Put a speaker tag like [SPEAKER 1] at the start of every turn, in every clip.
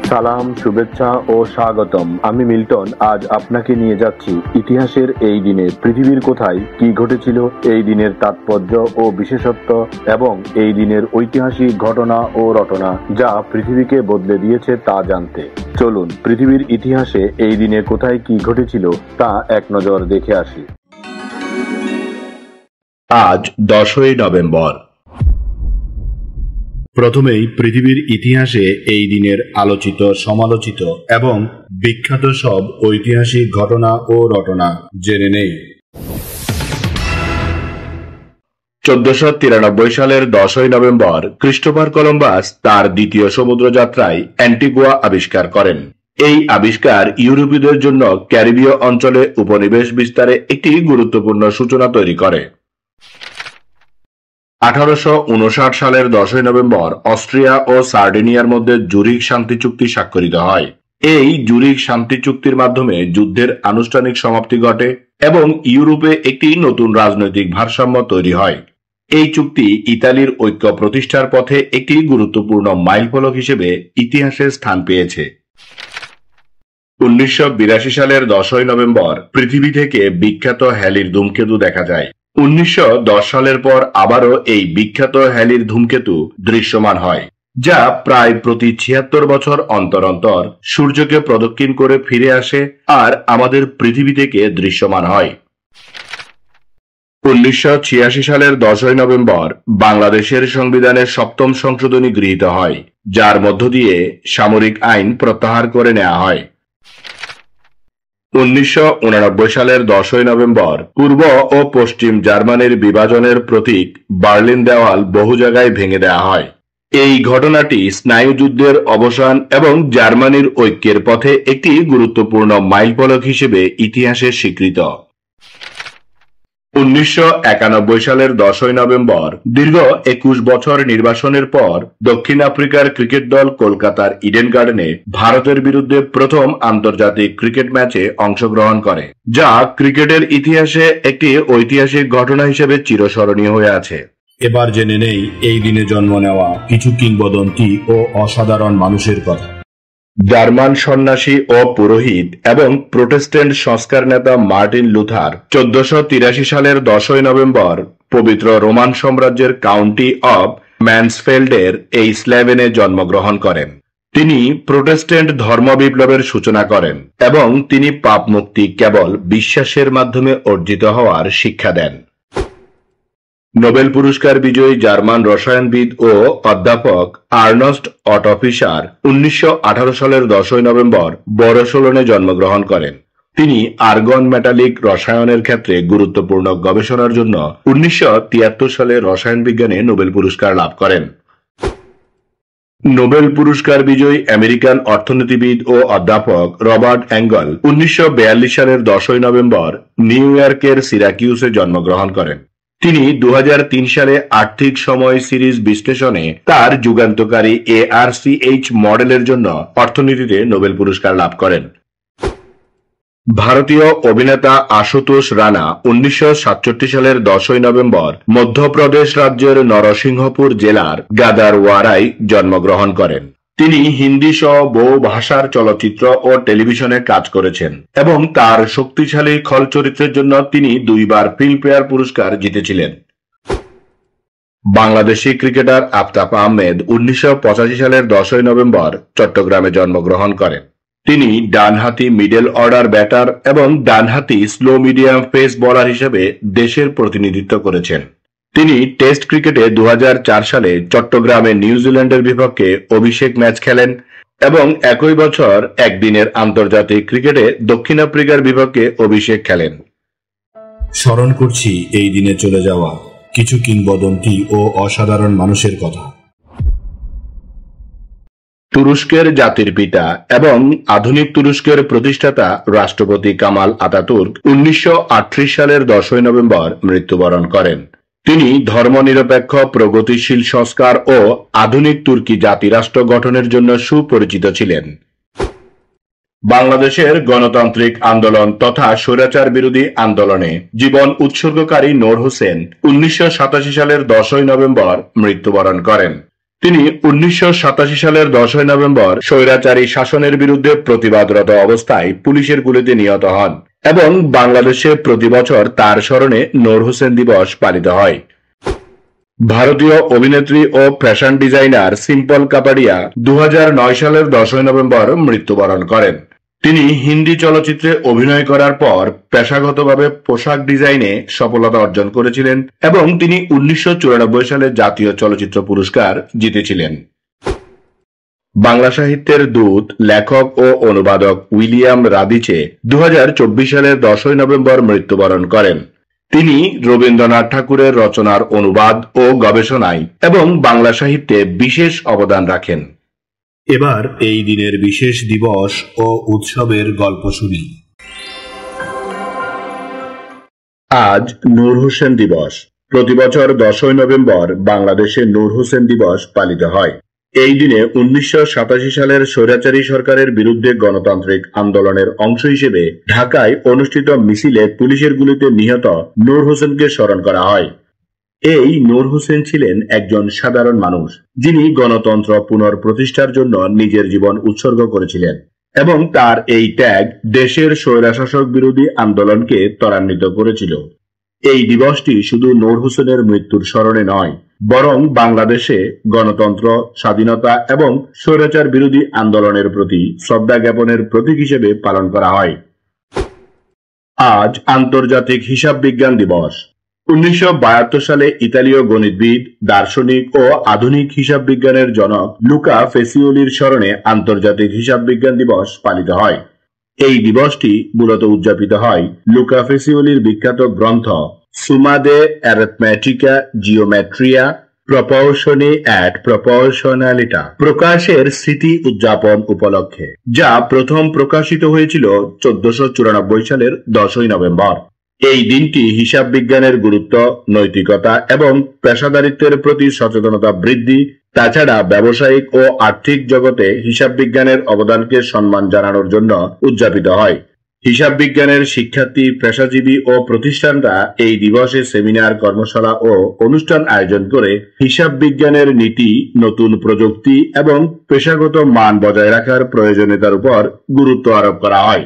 [SPEAKER 1] সালাম, শুভেচ্ছা ও স্বাগতম। আমি মিল্টন। আজ আপনাকে নিয়ে যাচ্ছি ইতিহাসের এই দিনে পৃথিবীর কোথায় কি ঘটেছিল, এই দিনের তাৎপর্য ও বিশেষত্ব এবং এই দিনের ঐতিহাসিক ঘটনা ও রটনা যা পৃথিবীকে বদলে দিয়েছে তা জানতে। চলুন পৃথিবীর ইতিহাসে এই দিনে কোথায় কি ঘটেছিল তা এক নজর দেখে আসি।
[SPEAKER 2] আজ 10ই নভেম্বর। প্রথমেই পৃথিবীর ইতিহাসে এই দিনের আলোচিত, সমালোচিত এবং বিখ্যাত সব ঐতিহাসিক ঘটনা ও রটনা জেনে নেই। 1493 সালের 10ই নভেম্বর ক্রিস্টোফার কলম্বাস তার দ্বিতীয় সমুদ্র যাত্রায় অ্যান্টিগুয়া আবিষ্কার করেন। এই আবিষ্কার ইউরোপীয়দের জন্য ক্যারিবীয় অঞ্চলে উপনিবেশ বিস্তারে একটি গুরুত্বপূর্ণ সূচনা তৈরি করে। 1859 সালের 10ই নভেম্বর অস্ট্রিয়া ও সার্ডিনিয়ার মধ্যে জুরিখ শান্তি চুক্তি স্বাক্ষরিত হয়। এই জুরিখ শান্তি চুক্তির মাধ্যমে যুদ্ধের আনুষ্ঠানিক সমাপ্তি ঘটে এবং ইউরোপে একটি নতুন রাজনৈতিক ভারসাম্য তৈরি হয়। এই চুক্তি ইতালির ঐক্য প্রতিষ্ঠার পথে একটি গুরুত্বপূর্ণ মাইলফলক হিসেবে ইতিহাসে স্থান পেয়েছে। 1982 সালের 10ই নভেম্বর পৃথিবী থেকে বিখ্যাত হ্যালির ধূমকেতু দেখা যায়। 1910 সালের পর আবারও এই বিখ্যাত হ্যালির ধূমকেতু দৃশ্যমান হয়, যা প্রায় প্রতি 76 বছর অন্তর অন্তর সূর্যকে প্রদক্ষিণ করে ফিরে আসে আর আমাদের পৃথিবী থেকে দৃশ্যমান হয়। 1986 সালের 10ই নভেম্বর বাংলাদেশের সংবিধানের 7ম সংশোধনী গৃহীত হয়, যার মধ্য দিয়ে সামরিক আইন প্রত্যাহার করে নেওয়া হয়। 1989 সালের 10ই নভেম্বর পূর্ব ও পশ্চিম জার্মানির বিভাজনের প্রতীক বার্লিন দেওয়াল বহু জায়গায় ভেঙে দেওয়া হয়। এই ঘটনাটি স্নায়ুযুদ্ধের অবসান এবং জার্মানির ঐক্যের পথে একটি গুরুত্বপূর্ণ মাইলফলক হিসেবে ইতিহাসে স্বীকৃত। 1991 সালের 10ই নভেম্বর দীর্ঘ 21 বছর নির্বাসনের পর দক্ষিণ আফ্রিকার ক্রিকেট দল কলকাতার ইডেন গার্ডেনে ভারতের বিরুদ্ধে প্রথম আন্তর্জাতিক ক্রিকেট ম্যাচে অংশগ্রহণ করে, যা ক্রিকেটের ইতিহাসে একটি ঐতিহাসিক ঘটনা হিসেবে চিরস্মরণীয় হয়ে আছে।
[SPEAKER 3] এবার জেনে নেই এই দিনে জন্ম নেওয়া কিছু কিংবদন্তি ও অসাধারণ মানুষের কথা।
[SPEAKER 2] জার্মান সন্ন্যাসী ও পুরোহিত এবং প্রোটেস্ট্যান্ট সংস্কার নেতা মার্টিন লুথার 1483 সালের 10ই নভেম্বর পবিত্র রোমান সাম্রাজ্যের কাউন্টি অব ম্যানসফেল্ডের এই স্ল্যাভেনে জন্মগ্রহণ করেন। তিনি প্রোটেস্ট্যান্ট ধর্ম বিপ্লবের সূচনা করেন এবং তিনি পাপ মুক্তি কেবল বিশ্বাসের মাধ্যমে অর্জিত হওয়ার শিক্ষা দেন। নোবেল পুরস্কার বিজয়ী জার্মান রসায়নবিদ ও অধ্যাপক আর্নস্ট অটো ফিশার 1918 সালের 10ই নভেম্বর বার্সেলোনায় জন্মগ্রহণ করেন। তিনি আর্গন মেটালিক রসায়নের ক্ষেত্রে গুরুত্বপূর্ণ গবেষণার জন্য 1973 সালে রসায়ন বিজ্ঞানে নোবেল পুরস্কার লাভ করেন। নোবেল পুরস্কার বিজয়ী আমেরিকান অর্থনীতিবিদ ও অধ্যাপক রবার্ট অ্যাঙ্গল 1942 সালের 10ই নভেম্বর নিউ ইয়র্কের সিরাকিউসে জন্মগ্রহণ করেন। তিনি 2003 সালে আর্থিক সময় সিরিজ বিশ্লেষণে তার যুগান্তকারী ARCH মডেলের জন্য অর্থনীতিতে নোবেল পুরস্কার লাভ করেন। ভারতীয় অভিনেতা আশুতোষ রানা 1967 সালের 10ই নভেম্বর মধ্যপ্রদেশ রাজ্যের নরসিংহপুর জেলার গাদারওয়ারায় জন্মগ্রহণ করেন। তিনি হিন্দি সহ বহু ভাষার চলচ্চিত্র ও টেলিভিশনে কাজ করেছেন এবং তার শক্তিশালী খল চরিত্রের জন্য তিনি 2 বার ফিল্মফেয়ার পুরস্কার জিতেছিলেন। বাংলাদেশি ক্রিকেটার আফতাব আহমেদ 1985 সালের 10ই নভেম্বর চট্টগ্রামে জন্মগ্রহণ করেন। তিনি ডানহাতি মিডল অর্ডার ব্যাটার এবং ডানহাতি স্লো মিডিয়াম পেস বোলার হিসেবে দেশের প্রতিনিধিত্ব করেছেন। তিনি টেস্ট ক্রিকেটে 2004 সালে চট্টগ্রামে নিউজিল্যান্ডের বিপক্ষে অভিষেক ম্যাচ খেলেন এবং একই বছর একদিনের আন্তর্জাতিক ক্রিকেটে দক্ষিণ আফ্রিকার বিপক্ষে অভিষেক খেলেন।
[SPEAKER 3] স্মরণ করছি এই দিনে চলে যাওয়া কিছু কিংবদন্তি ও অসাধারণ মানুষের কথা।
[SPEAKER 2] তুরস্কের জাতির পিতা এবং আধুনিক তুরস্কের প্রতিষ্ঠাতা রাষ্ট্রপতি কামাল আতাতুর্ক 1938 সালের 10ই নভেম্বর মৃত্যুবরণ করেন। তিনি ধর্মনিরপেক্ষ, প্রগতিশীল সংস্কার ও আধুনিক তুর্কি জাতিরাষ্ট্র গঠনের জন্য সুপরিচিত ছিলেন। বাংলাদেশের গণতান্ত্রিক আন্দোলন তথা স্বৈরাচার বিরোধী আন্দোলনে জীবন উৎসর্গকারী নূর হোসেন 1987 সালের 10ই নভেম্বর মৃত্যুবরণ করেন। তিনি 1987 সালের 10 নভেম্বর স্বৈরাচারী শাসনের বিরুদ্ধে প্রতিবাদরত অবস্থায় পুলিশের গুলিতে নিহত হন এবং বাংলাদেশে প্রতি বছর তার স্মরণে নূর হোসেন দিবস পালিত হয়। ভারতীয় অভিনেত্রী ও ফ্যাশন ডিজাইনার সিম্পল কাপাডিয়া 2009 সালের 10 নভেম্বর মৃত্যুবরণ করেন। তিনি হিন্দি চলচ্চিত্রে অভিনয় করার পর পেশাগতভাবে পোশাক ডিজাইনে সফলতা অর্জন করেছিলেন এবং তিনি 1994 সালে জাতীয় চলচ্চিত্র পুরস্কার জিতেছিলেন। বাংলা সাহিত্যের দূত, লেখক ও অনুবাদক উইলিয়াম রাদিচে 2024 সালের 10 নভেম্বর মৃত্যুবরণ করেন। তিনি রবীন্দ্রনাথ ঠাকুরের রচনার অনুবাদ ও গবেষণায় এবং বাংলা সাহিত্যে বিশেষ অবদান রাখেন।
[SPEAKER 3] এবার এই দিনের বিশেষ দিবস ও উৎসবের গল্প শুনি।
[SPEAKER 2] আজ নূর হোসেন দিবস। প্রতি বছর 10 নভেম্বর বাংলাদেশে নূর হোসেন দিবস পালিত হয়। এই দিনে 1987 সালের স্বৈরাচারী সরকারের বিরুদ্ধে গণতান্ত্রিক আন্দোলনের অংশ হিসেবে ঢাকায় অনুষ্ঠিত মিছিলে পুলিশের গুলিতে নিহত নূর হোসেনকে স্মরণ করা হয়। এই নূর হোসেন ছিলেন একজন সাধারণ মানুষ, যিনি গণতন্ত্র পুনঃপ্রতিষ্ঠার জন্য নিজের জীবন উৎসর্গ করেছিলেন এবং তার এই ত্যাগ দেশের স্বৈরশাসক বিরোধী আন্দোলনকে ত্বরান্বিত করেছিল। এই দিবসটি শুধু নূর হোসেনের মৃত্যুর স্মরণে নয়, বরং বাংলাদেশে গণতন্ত্র, স্বাধীনতা এবং স্বৈরাচার বিরোধী আন্দোলনের প্রতি শ্রদ্ধা জ্ঞাপনের প্রতীক হিসেবে পালন করা হয়। আজ আন্তর্জাতিক হিসাব বিজ্ঞান দিবস। 1972 সালে ইতালীয় গণিতবিদ, দার্শনিক ও আধুনিক হিসাব বিজ্ঞানের জনক লুকা ফেসিওলির স্মরণে আন্তর্জাতিক হিসাব বিজ্ঞান দিবস পালিত হয়। এই দিবসটি মূলত উদযাপিত হয় লুকা ফেসিওলির বিখ্যাত গ্রন্থ সুমা দে অ্যারিথমেটিকা জিওমেট্রিয়া প্রপোর্শনি অ্যাট প্রপোর্শনালিটা প্রকাশের স্মৃতি উদযাপন উপলক্ষে, যা প্রথম প্রকাশিত হয়েছিল 1494 সালের 10 নভেম্বর। এই দিনটি হিসাব বিজ্ঞানের গুরুত্ব, নৈতিকতা এবং পেশাদারিত্বের প্রতি সচেতনতা বৃদ্ধি, তাছাড়া ব্যবসায়িক ও আর্থিক জগতে হিসাব বিজ্ঞানের অবদানকে সম্মান জানানোর জন্য উদযাপিত হয়। হিসাব বিজ্ঞানের শিক্ষার্থী, পেশাজীবী ও প্রতিষ্ঠানরা এই দিবসে সেমিনার, কর্মশালা ও অনুষ্ঠান আয়োজন করে হিসাব বিজ্ঞানের নীতি, নতুন প্রযুক্তি এবং পেশাগত মান বজায় রাখার প্রয়োজনীয়তার উপর গুরুত্ব আরোপ করা হয়।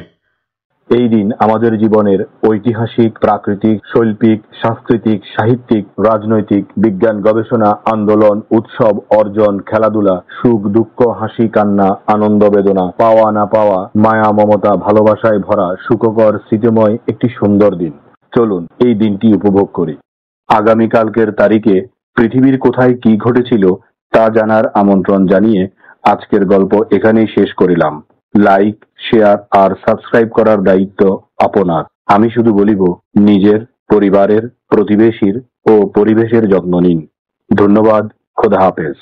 [SPEAKER 1] এই দিন আমাদের জীবনের ঐতিহাসিক, প্রাকৃতিক, শৈল্পিক, সাংস্কৃতিক, সাহিত্যিক, রাজনৈতিক, বিজ্ঞান, গবেষণা, আন্দোলন, উৎসব, অর্জন, খেলাধুলা, সুখ দুঃখ, হাসি কান্না, আনন্দ বেদনা, পাওয়া না পাওয়া, মায়া মমতা, ভালোবাসায় ভরা সুখকর স্মৃতিময় একটি সুন্দর দিন। চলুন এই দিনটি উপভোগ করি। আগামীকালকের তারিখে পৃথিবীর কোথায় কি ঘটেছিল তা জানার আমন্ত্রণ জানিয়ে আজকের গল্প এখানেই শেষ করিলাম। লাইক, শেয়ার আর সাবস্ক্রাইব করার দায়িত্ব আপনার। আমি শুধু বলিব, নিজের, পরিবারের, প্রতিবেশীর ও পরিবেশের যত্ন নিন। ধন্যবাদ। খোদা হাফেজ।